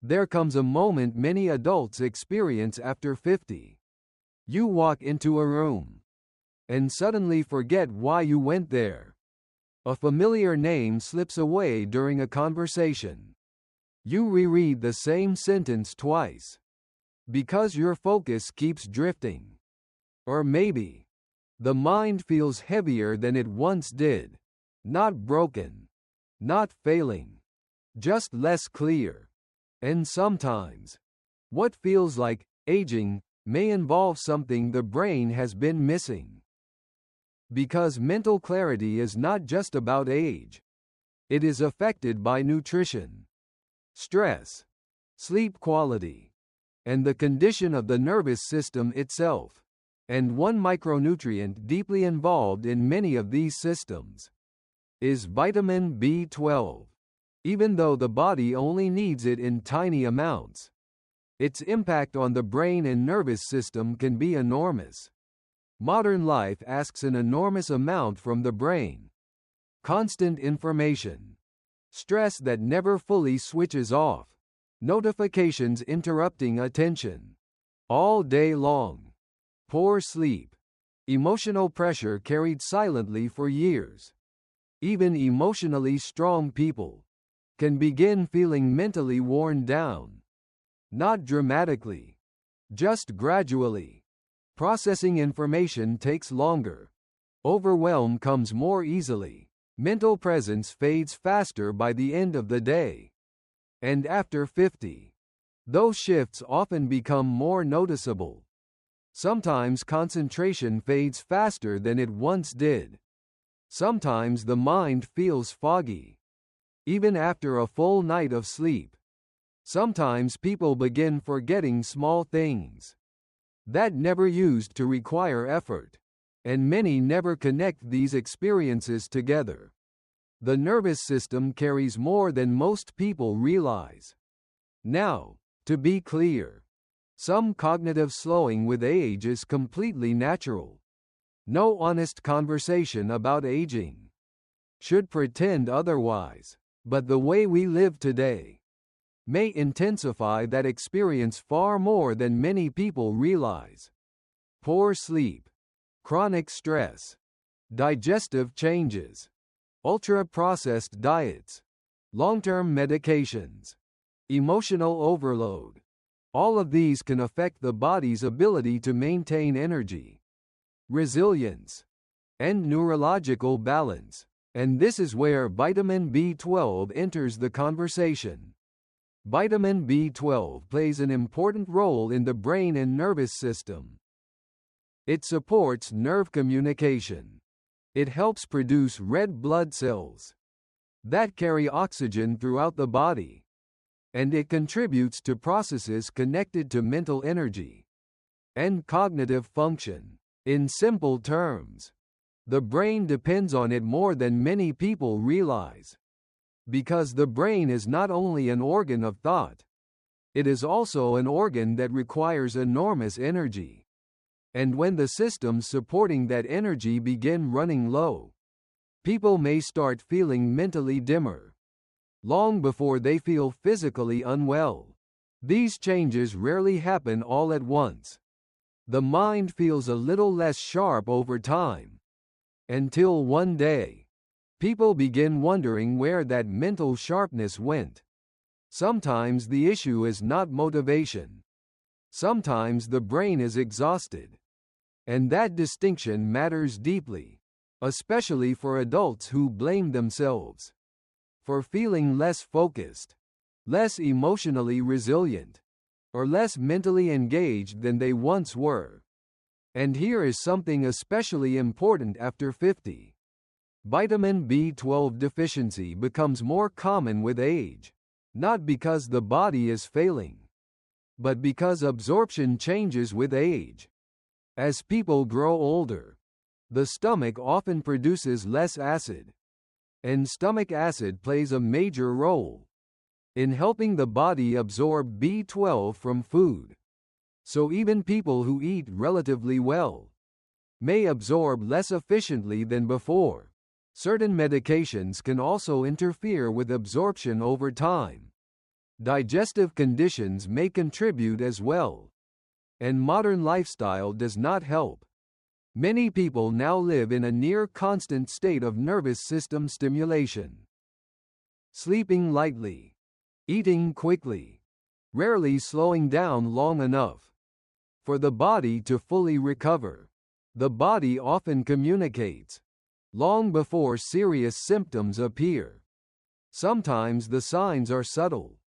There comes a moment many adults experience after 50. You walk into a room and suddenly forget why you went there. A familiar name slips away during a conversation. You reread the same sentence twice because your focus keeps drifting. Or maybe the mind feels heavier than it once did. Not broken, not failing, just less clear. And sometimes, what feels like aging may involve something the brain has been missing. Because mental clarity is not just about age. It is affected by nutrition, stress, sleep quality, and the condition of the nervous system itself. And one micronutrient deeply involved in many of these systems is vitamin B12. Even though the body only needs it in tiny amounts, its impact on the brain and nervous system can be enormous. Modern life asks an enormous amount from the brain. Constant information, stress that never fully switches off, notifications interrupting attention all day long, poor sleep, emotional pressure carried silently for years. Even emotionally strong people can begin feeling mentally worn down. Not dramatically, just gradually. Processing information takes longer. Overwhelm comes more easily. Mental presence fades faster by the end of the day. And after 50, those shifts often become more noticeable. Sometimes concentration fades faster than it once did. Sometimes the mind feels foggy, even after a full night of sleep. Sometimes people begin forgetting small things that never used to require effort, and many never connect these experiences together. The nervous system carries more than most people realize. Now, to be clear, some cognitive slowing with age is completely natural. No honest conversation about aging should pretend otherwise. But the way we live today may intensify that experience far more than many people realize. Poor sleep, chronic stress, digestive changes, ultra-processed diets, long-term medications, emotional overload. All of these can affect the body's ability to maintain energy, resilience, and neurological balance. And this is where vitamin B12 enters the conversation. Vitamin B12 plays an important role in the brain and nervous system. It supports nerve communication. It helps produce red blood cells that carry oxygen throughout the body. And it contributes to processes connected to mental energy and cognitive function. In simple terms, the brain depends on it more than many people realize. Because the brain is not only an organ of thought, it is also an organ that requires enormous energy. And when the systems supporting that energy begin running low, people may start feeling mentally dimmer, long before they feel physically unwell. These changes rarely happen all at once. The mind feels a little less sharp over time, until one day, people begin wondering where that mental sharpness went. Sometimes the issue is not motivation. Sometimes the brain is exhausted. And that distinction matters deeply, especially for adults who blame themselves for feeling less focused, less emotionally resilient, or less mentally engaged than they once were. And here is something especially important after 50. Vitamin B12 deficiency becomes more common with age, not because the body is failing, but because absorption changes with age. As people grow older, the stomach often produces less acid, and stomach acid plays a major role in helping the body absorb B12 from food. So even people who eat relatively well may absorb less efficiently than before. Certain medications can also interfere with absorption over time. Digestive conditions may contribute as well. And modern lifestyle does not help. Many people now live in a near constant state of nervous system stimulation. Sleeping lightly. Eating quickly. Rarely slowing down long enough for the body to fully recover. The body often communicates long before serious symptoms appear. Sometimes the signs are subtle.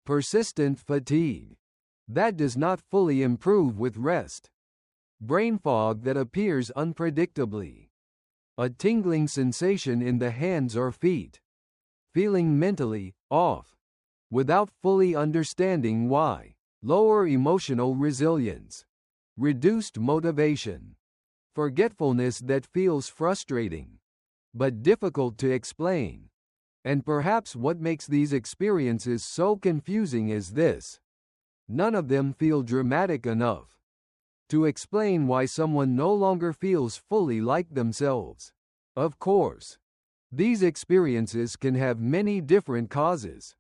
Persistent fatigue that does not fully improve with rest. Brain fog that appears unpredictably. A tingling sensation in the hands or feet. Feeling mentally off without fully understanding why. Lower emotional resilience. Reduced motivation. Forgetfulness that feels frustrating but difficult to explain. And perhaps what makes these experiences so confusing is this: none of them feel dramatic enough to explain why someone no longer feels fully like themselves. Of course, these experiences can have many different causes: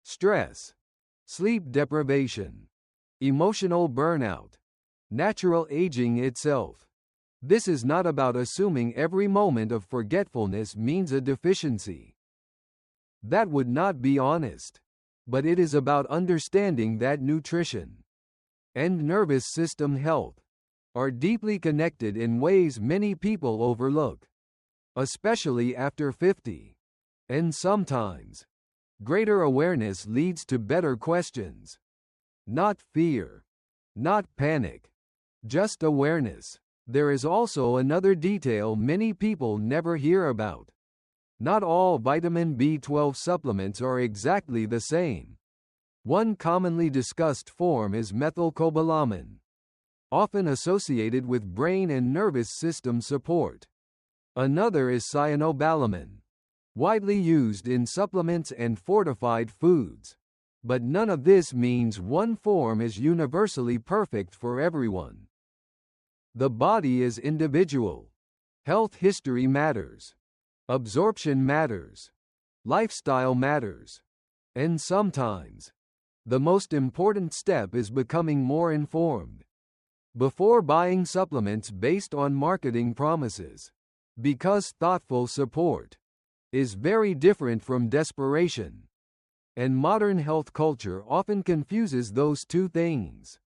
stress, sleep deprivation, emotional burnout, natural aging itself. This is not about assuming every moment of forgetfulness means a deficiency. That would not be honest. But it is about understanding that nutrition and nervous system health are deeply connected in ways many people overlook, especially after 50. And sometimes, greater awareness leads to better questions. Not fear, not panic, just awareness. There is also another detail many people never hear about. Not all vitamin B12 supplements are exactly the same. One commonly discussed form is methylcobalamin, often associated with brain and nervous system support. Another is cyanobalamin, widely used in supplements and fortified foods. But none of this means one form is universally perfect for everyone. The body is individual. Health history matters. Absorption matters. Lifestyle matters. And sometimes, the most important step is becoming more informed before buying supplements based on marketing promises. Because thoughtful support is very different from desperation. And modern health culture often confuses those two things.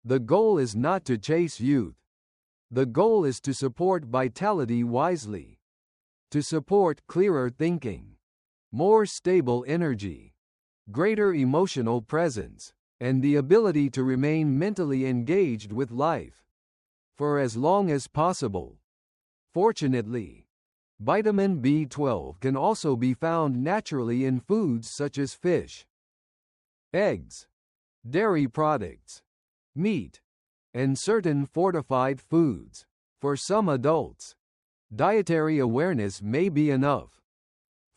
The goal is not to chase youth. The goal is to support vitality wisely. To support clearer thinking, more stable energy, greater emotional presence, and the ability to remain mentally engaged with life for as long as possible. Fortunately, vitamin B12 can also be found naturally in foods such as fish, eggs, dairy products, meat, and certain fortified foods. For some adults, dietary awareness may be enough.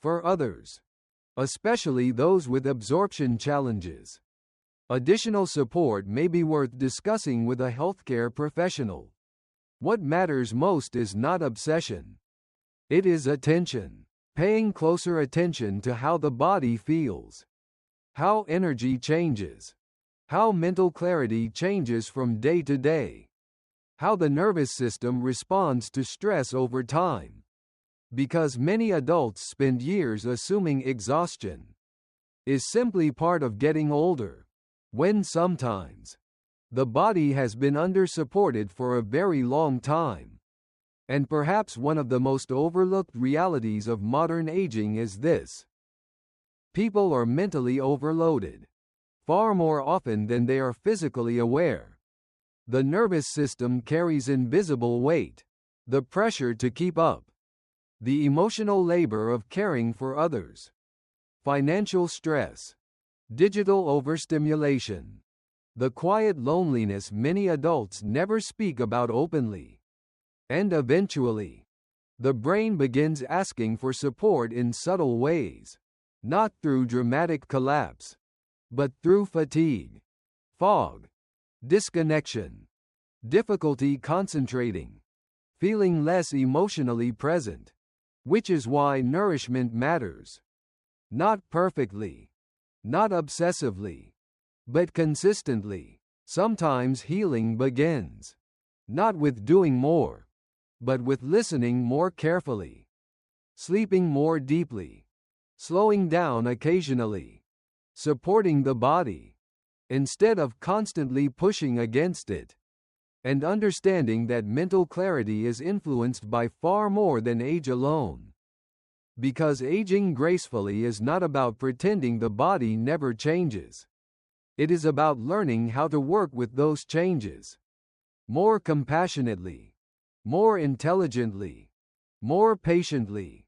For others, especially those with absorption challenges, additional support may be worth discussing with a healthcare professional. What matters most is not obsession. It is attention. Paying closer attention to how the body feels, how energy changes, how mental clarity changes from day to day, how the nervous system responds to stress over time. Because many adults spend years assuming exhaustion is simply part of getting older, when sometimes the body has been under-supported for a very long time. And perhaps one of the most overlooked realities of modern aging is this: people are mentally overloaded, far more often than they are physically aware. The nervous system carries invisible weight, the pressure to keep up, the emotional labor of caring for others, financial stress, digital overstimulation, the quiet loneliness many adults never speak about openly. And eventually, the brain begins asking for support in subtle ways, not through dramatic collapse, but through fatigue, fog, disconnection, difficulty concentrating, feeling less emotionally present. Which is why nourishment matters. Not perfectly, not obsessively, but consistently. Sometimes healing begins not with doing more, but with listening more carefully, sleeping more deeply, slowing down occasionally, supporting the body instead of constantly pushing against it, and understanding that mental clarity is influenced by far more than age alone. Because aging gracefully is not about pretending the body never changes. It is about learning how to work with those changes more compassionately, more intelligently, more patiently.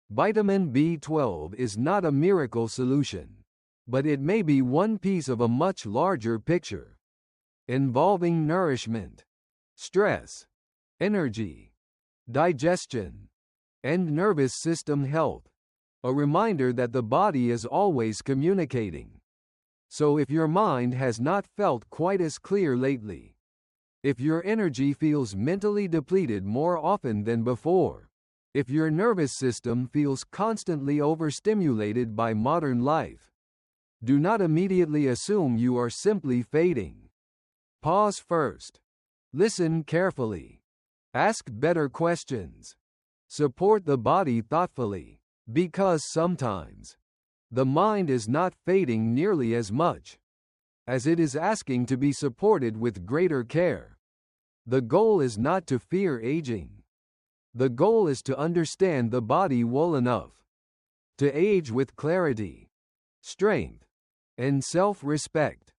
Vitamin B12 is not a miracle solution, but it may be one piece of a much larger picture involving nourishment, stress, energy, digestion, and nervous system health. A reminder that the body is always communicating. So if your mind has not felt quite as clear lately, if your energy feels mentally depleted more often than before, if your nervous system feels constantly overstimulated by modern life, do not immediately assume you are simply fading. Pause first. Listen carefully. Ask better questions. Support the body thoughtfully, because sometimes the mind is not fading nearly as much as it is asking to be supported with greater care. The goal is not to fear aging. The goal is to understand the body well enough to age with clarity, strength, and self-respect.